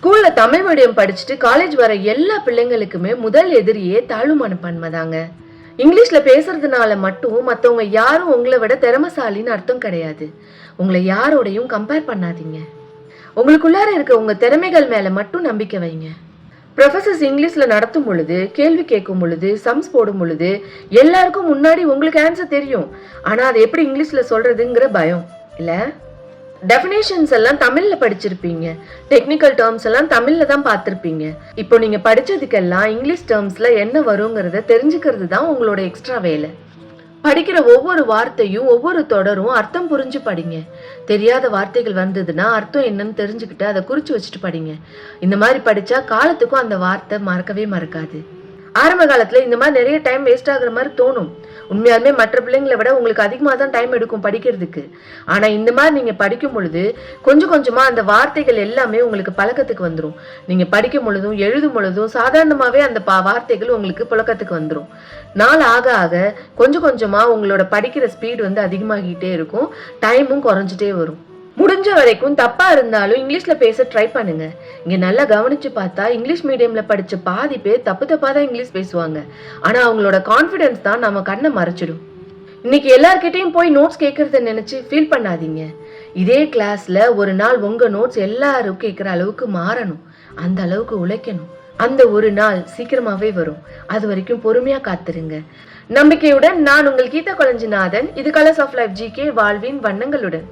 ஸ்கூல்ல தமிழ் மீடியம் படிச்சுட்டு காலேஜ் வர எல்லா பிள்ளைங்களுக்குமே முதல் எதிரியே தாழ்வு மனப்பான்மை தாங்க. இங்கிலீஷ்ல பேசுறதுனால மட்டும் மத்தவங்க யாரும் உங்களை விட திறமைசாலின்னு அர்த்தம் கிடையாது. உங்களை யாரோடையும் கம்பேர் பண்ணாதீங்க. உங்களுக்குள்ளார இருக்க உங்க திறமைகள் மேல மட்டும் நம்பிக்கை வைங்க. ப்ரொஃபசர்ஸ் இங்கிலீஷ்ல நடத்தும் பொழுது, கேள்வி கேட்கும் பொழுது, சம்ஸ் போடும் பொழுது எல்லாருக்கும் முன்னாடி உங்களுக்கு ஆன்சர் தெரியும். ஆனா அதை எப்படி இங்கிலீஷ்ல சொல்றதுங்கிற பயம் இல்ல. டெஃபினேஷன்ஸ் எல்லாம் தமிழ்ல படிச்சிருப்பீங்க, டெக்னிக்கல் டேர்ம்ஸ் எல்லாம் தமிழ்ல தான் பார்த்திருப்பீங்க. இப்போ நீங்க படிச்சதுக்கெல்லாம் இங்கிலீஷ் டேர்ம்ஸ்ல என்ன வருங்கிறத தெரிஞ்சுக்கிறது தான் உங்களோட எக்ஸ்ட்ரா வேலை. படிக்கிற ஒவ்வொரு வார்த்தையும் ஒவ்வொரு தொடரும் அர்த்தம் புரிஞ்சு படிங்க. தெரியாத வார்த்தைகள் வந்ததுன்னா அர்த்தம் என்னன்னு தெரிஞ்சுக்கிட்டு அதை குறிச்சு வச்சுட்டு படிங்க. இந்த மாதிரி படிச்சா காலத்துக்கும் அந்த வார்த்தை மறக்கவே மறக்காது. ஆரம்ப காலத்துல இந்த மாதிரி நிறைய டைம் வேஸ்ட் ஆகுற மாதிரி தோணும். உண்மையாலுமே மற்ற பிள்ளைங்களை விட உங்களுக்கு அதிகமாக தான் டைம் எடுக்கும் படிக்கிறதுக்கு. ஆனா இந்த மாதிரி நீங்க படிக்கும் பொழுது கொஞ்சம் கொஞ்சமா அந்த வார்த்தைகள் எல்லாமே உங்களுக்கு பழக்கத்துக்கு வந்துடும். நீங்க படிக்கும் பொழுதும் எழுதும் பொழுதும் சாதாரணமாவே அந்த வார்த்தைகள் உங்களுக்கு புழக்கத்துக்கு வந்துடும். நாள் ஆக ஆக கொஞ்சம் கொஞ்சமா உங்களோட படிக்கிற ஸ்பீட் அதிகமாகிட்டே இருக்கும், டைமும் குறைஞ்சிட்டே வரும். முடிஞ்ச வரைக்கும் தப்பா இருந்தாலும் இங்கிலீஷ்ல பேச ட்ரை பண்ணுங்க. இங்க நல்லா கவனிச்சு பார்த்தா இங்கிலீஷ் மீடியம்ல படிச்ச பாதி பேர் தப்பு தப்பா தான் இங்கிலீஷ் பேசுவாங்க. ஆனா அவங்களோட கான்ஃபிடன்ஸ் தான் நம்ம கண்ணை மறைச்சிடும். இன்னைக்கு எல்லார்கிட்டையும் போய் நோட்ஸ் கேட்கறத நினைச்சு ஃபீல் பண்ணாதீங்க. இதே கிளாஸ்ல ஒரு நாள் உங்க நோட்ஸ் எல்லாரும் கேட்கிற அளவுக்கு மாறணும். அந்த அளவுக்கு உழைக்கணும். அந்த ஒரு நாள் சீக்கிரமாவே வரும். அது வரைக்கும் பொறுமையா காத்துருங்க. நம்பிக்கையுடன் நான் உங்கள் கீதா கொளஞ்சிநாதன். இது கலர்ஸ் ஆஃப் லைஃப் ஜிகே, வாழ்வின் வண்ணங்களுடன்.